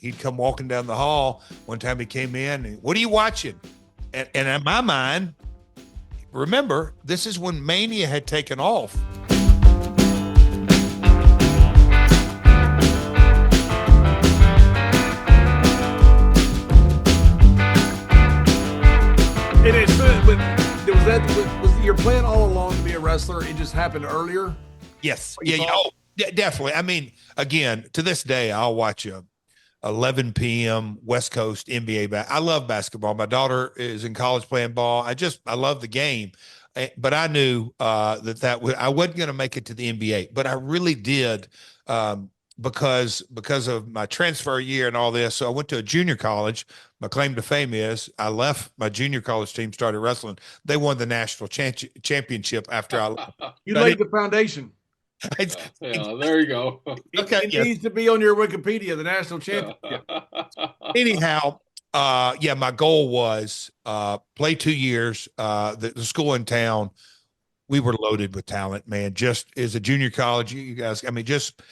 he'd come walking down the hall. One time he came in and, what are you watching? And in my mind, remember, this is when Mania had taken off. It is. Was your plan all along to be a wrestler? It just happened earlier? Yes. Yeah, definitely. I mean, again, to this day, I'll watch a 11 p.m. West Coast NBA. I love basketball. My daughter is in college playing ball. I love the game. But I knew I wasn't going to make it to the NBA, but I really did because of my transfer year and all this. So I went to a junior college. My claim to fame is I left my junior college team, started wrestling. They won the national championship after I left. You laid the foundation. Yeah, there you go. It needs to be on your Wikipedia, the national championship. Anyhow, my goal was play 2 years. The school in town, we were loaded with talent, man. Just as a junior college, you guys, I mean, just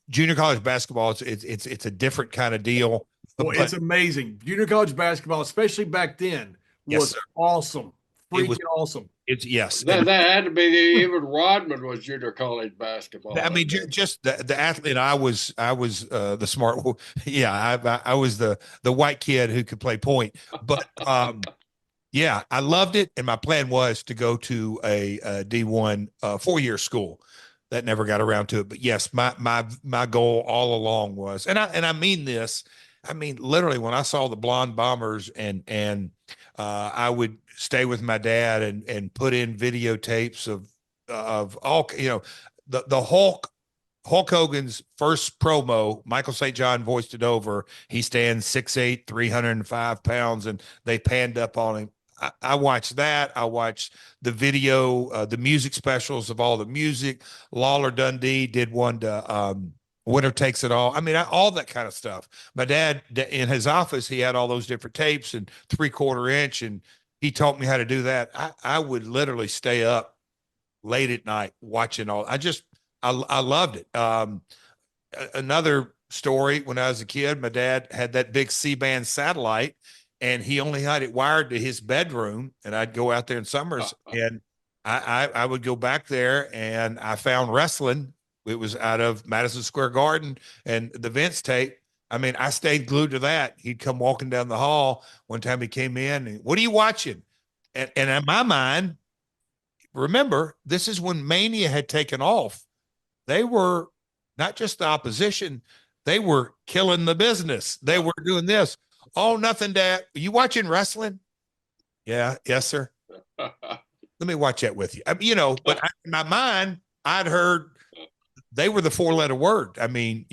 junior college basketball, it's a different kind of deal. Boy, it's amazing. Junior college basketball, especially back then, was awesome. Freaking awesome. It's That had to be even Rodman was junior college basketball. I mean, just the athlete. I was the smart. Yeah, I was the white kid who could play point. But yeah, I loved it, and my plan was to go to a D1 4-year school. That never got around to it. But yes, my goal all along was, and I mean this. I mean, literally, when I saw the Blonde Bombers and I would stay with my dad and put in videotapes of all, the Hulk Hogan's first promo. Michael St. John voiced it over. He stands 6'8", 305 pounds, and they panned up on him. I watched that. I watched the video, the music specials of all the music. Lawler Dundee did one to Winner Takes It All. I mean, all that kind of stuff. My dad, in his office, he had all those different tapes and 3/4 inch, and he taught me how to do that. I would literally stay up late at night watching all. I loved it. Another story, when I was a kid, my dad had that big C-band satellite, and he only had it wired to his bedroom, and I'd go out there in summers, and I would go back there, and I found wrestling. It was out of Madison Square Garden, and the Vince tape. I mean, I stayed glued to that. He'd come walking down the hall. One time he came in, and, what are you watching? And in my mind, remember, this is when Mania had taken off. They were not just the opposition. They were killing the business. They were doing this. Oh, nothing, Dad. Are you watching wrestling? Yeah. Yes, sir. Let me watch that with you. I mean, but in my mind, I'd heard they were the 4-letter word. I mean,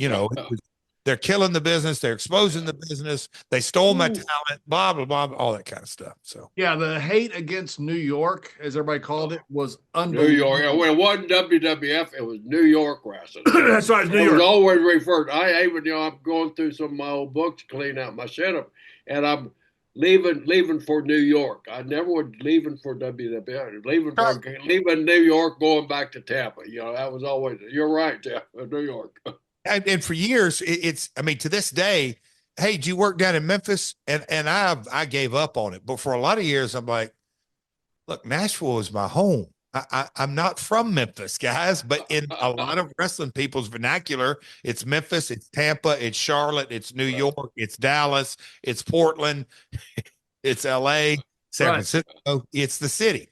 they're killing the business. They're exposing the business. They stole my talent, blah, blah, blah, all that kind of stuff. So, yeah, the hate against New York, as everybody called it, was unbelievable. New York. Well, it wasn't WWF. It was New York wrestling. That's right. New York. It was always referred. I even, I'm going through some of my old books to clean out my setup, and I'm leaving for New York. I never was leaving for WWF. Leaving New York, going back to Tampa. That was always. You're right, Tampa, New York. And for years, I mean, to this day, hey, do you work down in Memphis? And I gave up on it. But for a lot of years, I'm like, look, Nashville is my home. I'm not from Memphis, guys, but in a lot of wrestling people's vernacular, it's Memphis, it's Tampa, it's Charlotte, it's New York, it's Dallas, it's Portland, it's LA, San Francisco. It's the city.